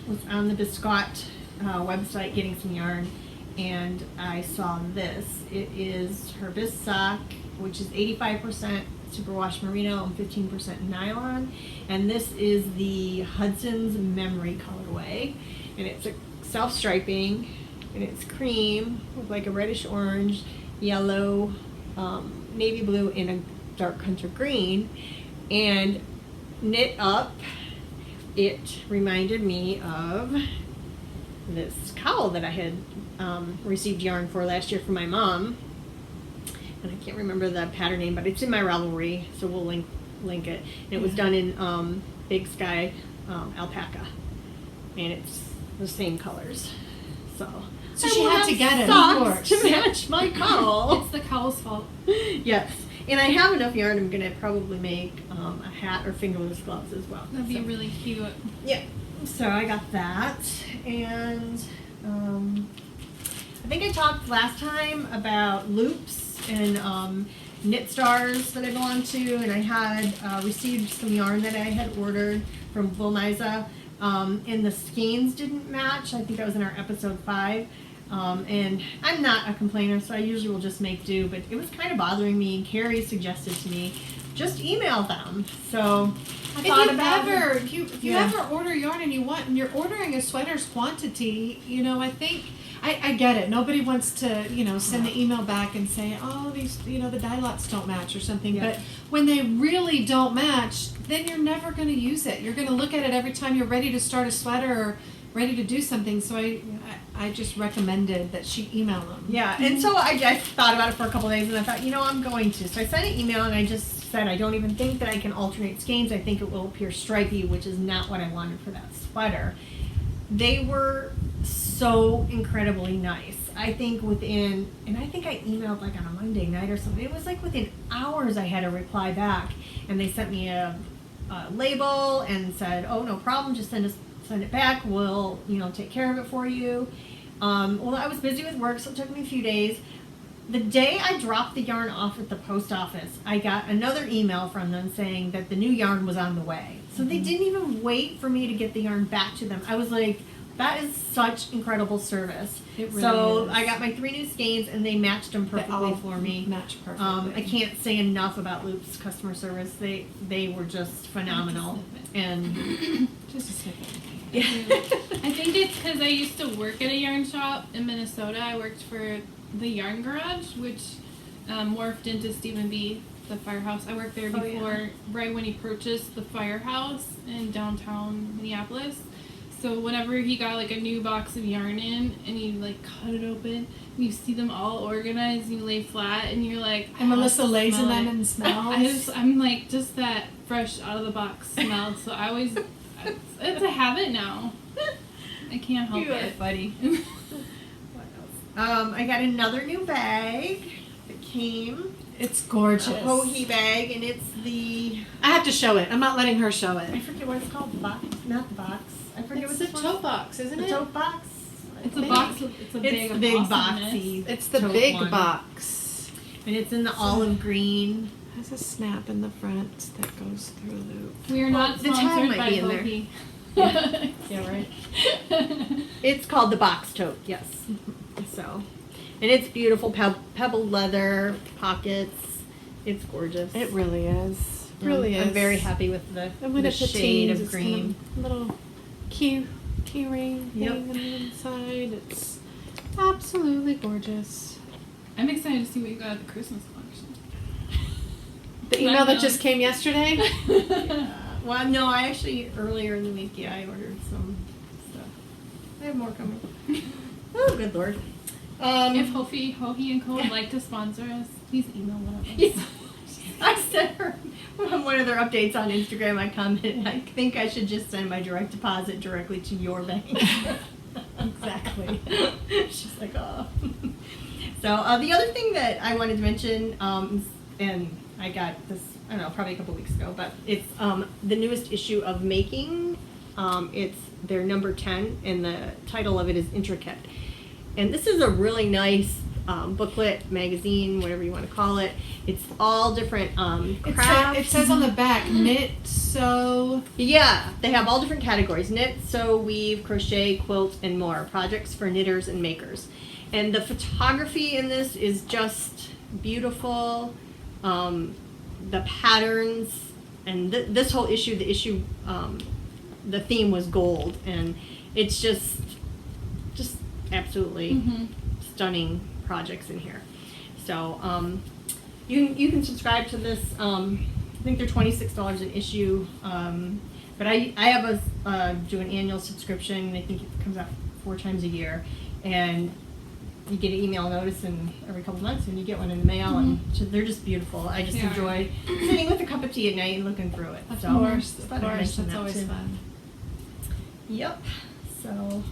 was on the Biscott website getting some yarn, and I saw this. It is her Bissock, which is 85% superwash merino and 15% nylon, and this is the Hudson's Memory colorway, and it's a self-striping, and it's cream with like a reddish orange, yellow, navy blue, and a dark hunter green, and knit up. It reminded me of this cowl that I had received yarn for last year from my mom, and I can't remember the pattern name, but it's in my Ravelry, so we'll link it. And it was done in Big Sky alpaca, and it's the same colors. So She I had will to have get it, of socks course. to match my cowl. It's the cowl's fault. Yes, and I have enough yarn. I'm gonna probably make a hat or fingerless gloves as well. That'd be So- really cute. Yeah, so I got that, and I think I talked last time about loops and knit stars that I belong to, and I had received some yarn that I had ordered from Vilniza, and the skeins didn't match. I think that was in our episode 5. And I'm not a complainer, so I usually will just make do, but it was kind of bothering me, and Carrie suggested to me, just email them. So I thought about it. If you Yeah. ever order yarn and you're ordering a sweater's quantity, I think I get it. Nobody wants to, send the email back and say, oh, these, the dye lots don't match or something. Yeah. But when they really don't match, then you're never going to use it. You're going to look at it every time you're ready to start a sweater or ready to do something. So I just recommended that she email them. Yeah, and so I thought about it for a couple of days, and I thought, I'm going to. So I sent an email, and I just said, I don't even think that I can alternate skeins. I think it will appear stripy, which is not what I wanted for that sweater. They were so incredibly nice. I think I think I emailed like on a Monday night or something. It was like within hours I had a reply back, and they sent me a label and said, oh, no problem, just send it back. We'll, take care of it for you. Well, I was busy with work, so it took me a few days. The day I dropped the yarn off at the post office, I got another email from them saying that the new yarn was on the way. So they didn't even wait for me to get the yarn back to them. I was like, that is such incredible service. It really So is. I got my 3 new skeins, and they matched them They perfectly all for me. match perfectly. I can't say enough about Loop's customer service. They were just phenomenal. And Just a second. yeah. I think it's because I used to work at a yarn shop in Minnesota. I worked for the Yarn Garage, which morphed into Stephen B., the firehouse. I worked there Oh, yeah. before, right when he purchased the firehouse in downtown Minneapolis. So whenever he got like a new box of yarn in, and you like cut it open, and you see them all organized, and you lay flat, and you're like, And Melissa lays in smell them it. and smells. I'm like just that fresh out of the box smell. So I always, it's a habit now. I can't help You are it. funny. What else? I got another new bag that came. It's gorgeous. A Hohi bag, and it's the, I have to show it. I'm not letting her show I it. forget what it's called, the box, not the box. I forget It's what the this one. tote box, isn't The it? tote box. It's I a think. box. It's a big. It's the big awesomeness. boxy. It's the tote big one. box. And it's in the olive green. Has a snap in the front that goes through a loop. We are not the tag sponsored might by be in there. Hopi. Yeah, right. It's called the box tote, yes. So, And it's beautiful, pebbled leather, pockets. It's gorgeous. It really is. Really is. I'm very happy with the And when it shade patines, of it's green. kind of little key ring Yep. thing on the inside. It's absolutely gorgeous. I'm excited to see what you got at the Christmas collection. The email that just came yesterday. Well, no, I actually, earlier in the week, I ordered some stuff. I have more coming. Oh, good Lord. If Hohi and Co. would like to sponsor us, please email one of us. Yeah. I sent her one of their updates on Instagram. I commented, I think I should just send my direct deposit directly to your bank. Exactly. She's like, oh. So the other thing that I wanted to mention, and I got this, I don't know, probably a couple weeks ago, but it's the newest issue of Making. It's their number 10, and the title of it is Intricate. And this is a really nice booklet, magazine, whatever you want to call it. It's all different crafts. It says on the back, knit, sew. Yeah, they have all different categories: knit, sew, weave, crochet, quilt, and more. Projects for knitters and makers. And the photography in this is just beautiful. The patterns, and this whole issue, the theme was gold, and it's just absolutely stunning projects in here. So you can subscribe to this. I think they're $26 an issue, but I have do an annual subscription. I think it comes out 4 times a year, and you get an email notice every couple months, and you get one in the mail, and so they're just beautiful. I just enjoy sitting with a cup of tea at night and looking through it. Of So, course, thought I'd mention that's that always too. fun. Yep. So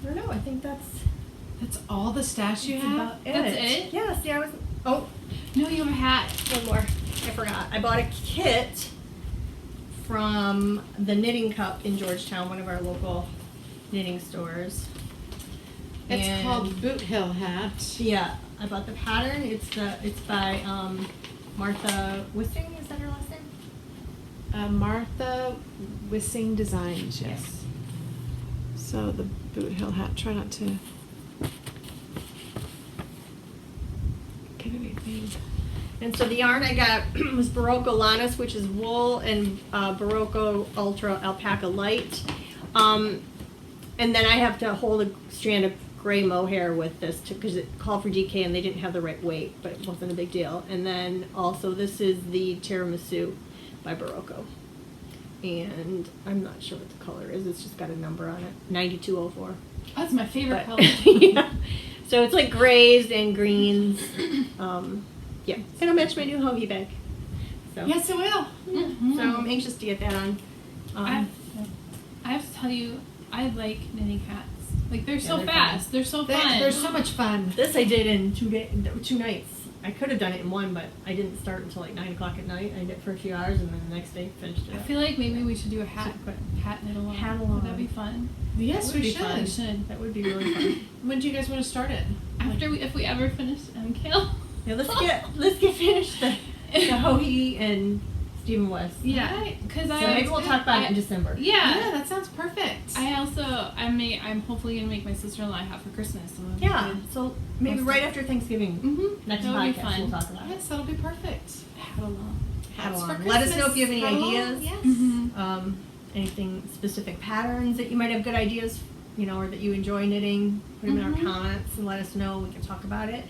I don't know. I think that's all the stash you have? about it. That's it? Yeah. See, I was. Oh, No, you have a hat. one more. I forgot. I bought a kit from the Knitting Cup in Georgetown, one of our local knitting stores. It's And- called Boot Hill Hat. Yeah, I bought the pattern. It's by Martha Wissing. Is that her last name? Martha Wissing Designs, yes. So the Boot Hill Hat, try not to get anything. And so the yarn I got was Barocco Lanus, which is wool, and Barocco Ultra Alpaca Light. And then I have to hold a strand of gray mohair with this because it called for DK and they didn't have the right weight, but it wasn't a big deal. And then also this is the Tiramisu by Barocco. And I'm not sure what the color is. It's just got a number on it, 9204. That's my favorite But- color. yeah. So it's like grays and greens. Yeah, it'll match my new Hoagie bag. So Yes, it will. so I'm anxious to get that on. I have to tell you, I like knitting hats. Like they're so they're fast. fun. They're so fun. They're so much fun. This I did in 2 nights. I could have done it in one, but I didn't start until like 9 o'clock at night. I did it for a few hours, and then the next day finished it I up. feel like maybe we should do a hat Super quick. knit along. Hat along. Would that be fun? Yes, That we would be should. fun. We should. That would be really fun. When do you guys want to start it? After if we ever finish MKL. Yeah, let's get finished the Hoagie and Stephen West. Yeah, because So maybe we'll talk about it in December. Yeah. that sounds perfect. I'm hopefully gonna make my sister-in-law a hat for Christmas. So Yeah, so maybe right after Thanksgiving, Mhm. next That would be podcast, fun. we'll talk about it. Yes, that'll be perfect. Hat along. Hat Hats along. for Let us know Christmas. if you have any Hat along, ideas. Yes. Mm-hmm. Anything specific patterns that you might have good ideas, or that you enjoy knitting. Put them in our Mhm. comments and let us know. We can talk about it.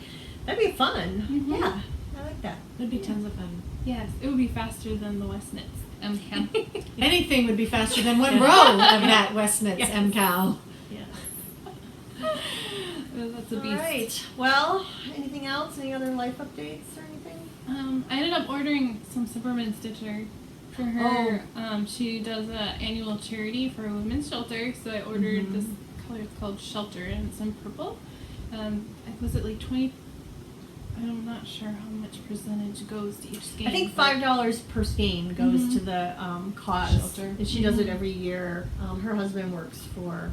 That'd be fun. Mhm. Yeah, I like that. It'd be tons of fun. Yes, it would be faster than the West Knits MKL. Anything would be faster than one Yeah. row of that West Knits Yes. MCAL. Yeah. That's a All beast. right. Well, anything else? Any other life updates or anything? I ended up ordering some Superman Stitcher for her. She does an annual charity for a women's shelter, so I ordered this color. It's called Shelter, and it's in purple. Was it like 20? I'm not sure how much percentage goes to each skein. I think but- $5 per skein goes Mhm. to the cause. Shelter. And she does it Mhm. every year. Her husband works for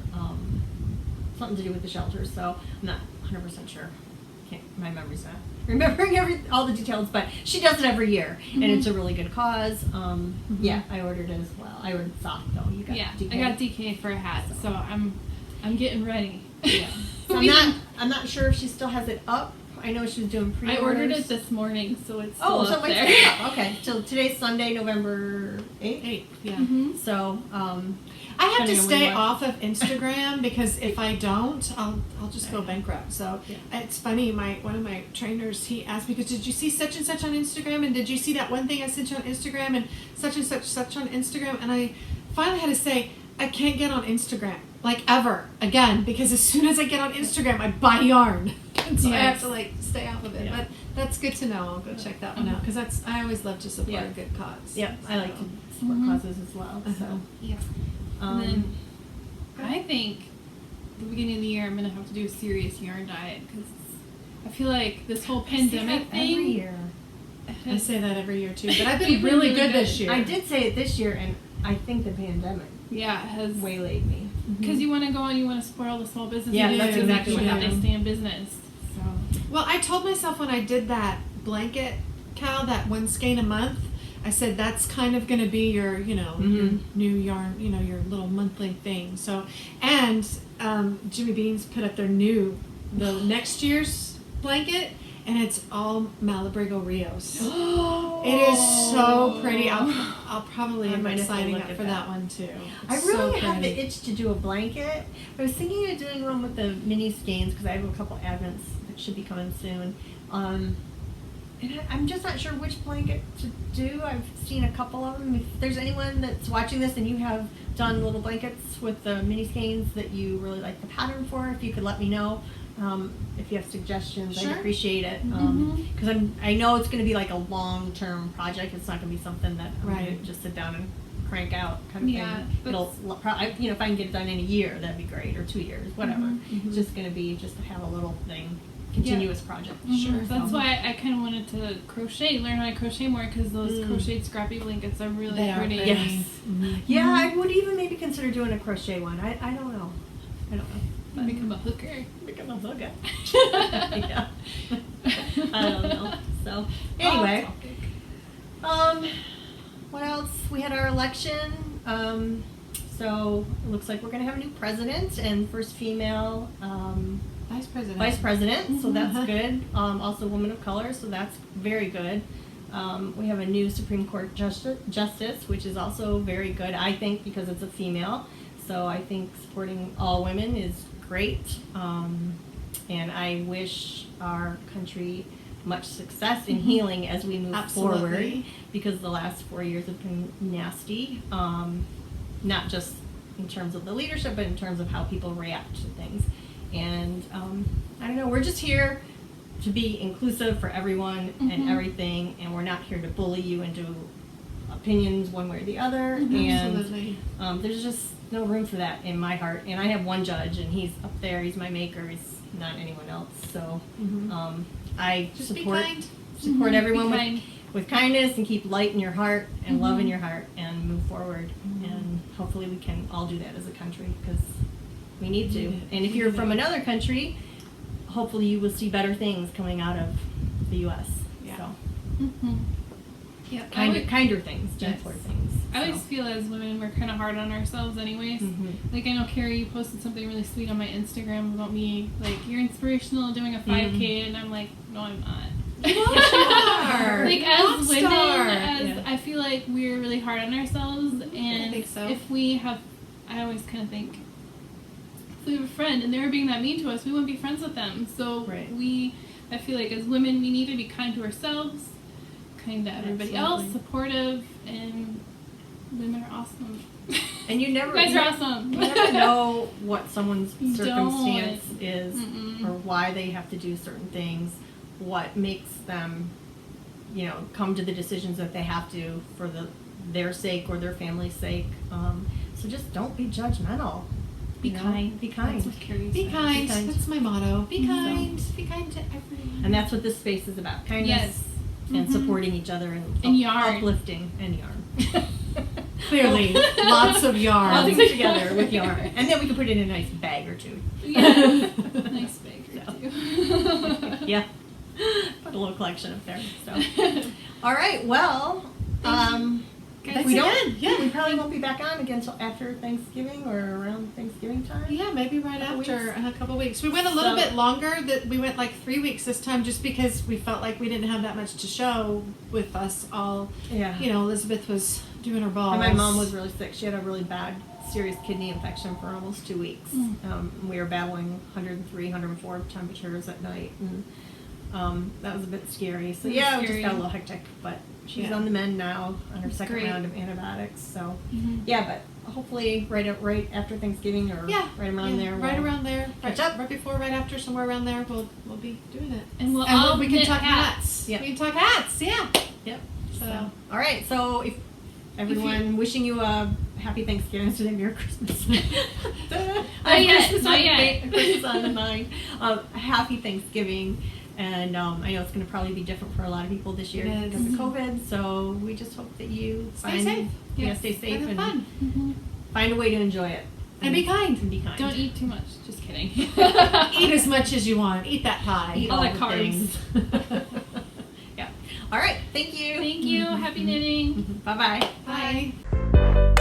something to do with the shelter, so I'm not 100% sure. My memory's not remembering all the details, but she does it every year, and it's a really good cause. Yeah, I ordered it as well. I ordered sock though. You got Yeah, DK. I got DK for a hat, so I'm getting ready. Yeah. So So I'm not sure if she still has it up. I know she was doing I pre-orders. ordered it this morning, so it's still so up it's there. still up. Okay, so today's Sunday, November 8th. 8, yeah. Mhm. So, I have to depending on when stay you watch. off of Instagram because if I don't, I'll just go bankrupt. So it's funny. One of my trainers, he asked me, because did you see such and such on Instagram, and did you see that one thing I sent you on Instagram, and such on Instagram, and I finally had to say I can't get on Instagram like ever again, because as soon as I get on Instagram, I buy yarn, and so I have to like stay off of it. Yeah. But that's good to know. I'll go check that one out because I always love to support a good cause. yeah, I like to support causes as well. So, Yeah. And then I think the beginning of the year I'm gonna have to do a serious yarn diet because I feel like this whole pandemic thing. every year. I say that every year too, but I've been really good this year. I did say it this year, and I think the pandemic Yeah, it has waylaid me. because you want to go and you want to support all the small businesses. Yeah, that's and exactly make sure what that they happened. stay in business. So Well, I told myself when I did that blanket, Cal, that one skein a month, I said that's kind of going to be your, your new yarn, your little monthly thing. So, and Jimmy Beans put up the next year's blanket, and it's all Malabrigo Rios. It is so pretty. I'll probably end might up have to signing look up at for that one too. I It's really so have the pretty. itch to do a blanket. I was thinking of doing one with the mini skeins because I have a couple advents that should be coming soon. And I'm just not sure which blanket to do. I've seen a couple of them. If there's anyone that's watching this and you have done little blankets with the mini skeins that you really like the pattern for, if you could let me know. If you have suggestions, Sure. I'd appreciate it. Mhm. Because I know it's going to be like a long-term project. It's not going to be something that I'm going Right. to just sit down and crank out kind of Yeah, thing. It'll, if I can get it done in a year, that'd be great, or 2 years, whatever. Mhm. It's just going to be just to have a little thing, continuous project. Sure. That's So- why I kind of wanted to learn how to crochet more because those crocheted scrappy blankets are really They are pretty. pretty. Yes. Yeah, I would even maybe consider doing a crochet one. I don't know. I don't know. Become a hooker. Become a hooker. Yeah. I don't know. So anyway, what else? We had our election. So it looks like we're gonna have a new president and first female Vice President. vice president. So that's Mhm. good. Also woman of color. So that's very good. We have a new Supreme Court justice, which is also very good, I think, because it's a female. So I think supporting all women is great. And I wish our country much success in healing as we move forward, Absolutely. because the last 4 years have been nasty, not just in terms of the leadership, but in terms of how people react to things. And I don't know, we're just here to be inclusive for everyone and everything, and we're not here to bully you into opinions one way or the other. And Absolutely. there's just no room for that in my heart. And I have one judge, and he's up there. He's my maker. He's not anyone else. So I Just be support kind. everyone Be with, kind. with kindness, and keep light in your heart and love in your heart, and move forward. And hopefully we can all do that as a country, because we need to. And if you're from another country, hopefully you will see better things coming out of the U.S. Yeah. So Mhm. Yeah, kinder things, gentler things. I always So. feel as women we're kind of hard on ourselves, anyways. Mhm. Like I know Carrie, you posted something really sweet on my Instagram about me, like you're inspirational doing a 5K, and I'm like, no, I'm not. Yes, you are. Like Rock as women, star. Yeah. I feel like we're really hard on ourselves, and think so. if we have, I always kind of think, if we have a friend and they were being that mean to us, we wouldn't be friends with them. So Right. I feel like as women, we need to be kind to ourselves, kind to everybody else, Absolutely. supportive, and women are awesome. And you never, You guys are awesome. you never know what someone's You circumstance don't. is, Mm-mm. or why they have to do certain things, what makes them, come to the decisions that they have to for their sake or their family's sake. So just don't be judgmental. Be you know? kind. Be kind. That's what Carrie Be said. kind. kind. That's my motto. Be Mhm. kind. Be kind to everyone. And that's what this space is about. Kindness Yes. and Mhm. supporting each other and, And yarn. uplifting and yarn. Clearly, lots of yarn. All things together with yarn. And then we can put it in a nice bag or two. Yeah. Nice bag or two. Yeah. Put a little collection up there. So, all right. Well, Thanks we don't. again. Yeah. We probably won't be back on again until after Thanksgiving or around Thanksgiving time. Yeah, maybe right Couple after weeks. in a couple weeks. We went a little So- bit longer. That we went like 3 weeks this time, just because we felt like we didn't have that much to show with us all. Yeah. You know, Elizabeth was doing her balls. And my mom was really sick. She had a really bad, serious kidney infection for almost 2 weeks. We were battling 103, 104 temperatures at night, and that was a bit scary. So That's yeah, it scary. just got a little hectic, but she's Yeah. on the mend now on her That's second great. round of antibiotics. So Mhm. yeah, but hopefully right after Thanksgiving or Yeah, right around there. right we'll around there, catch right, up. right before, right after, somewhere around there. We'll be doing it. And we'll all we can knit talk hats. hats. Yeah. We can talk hats. Yeah. Yep. So. So all right. So if everyone wishing you a happy Thanksgiving instead of Merry Christmas. Not yet, Christmas not on- yet. Christmas on the mind. Happy Thanksgiving. And I know it's going to probably be different for a lot of people this year It is. because of COVID. So we just hope that you Stay safe. Yeah, Yes. stay safe Have and fun. Mhm. find a way to enjoy it. And be kind. And be kind. Don't eat too much. Just kidding. Eat as much as you want. Eat that pie. Eat all all the the carbs. things. Yeah. All right. Thank you. Thank you. Happy knitting. Bye bye. Bye.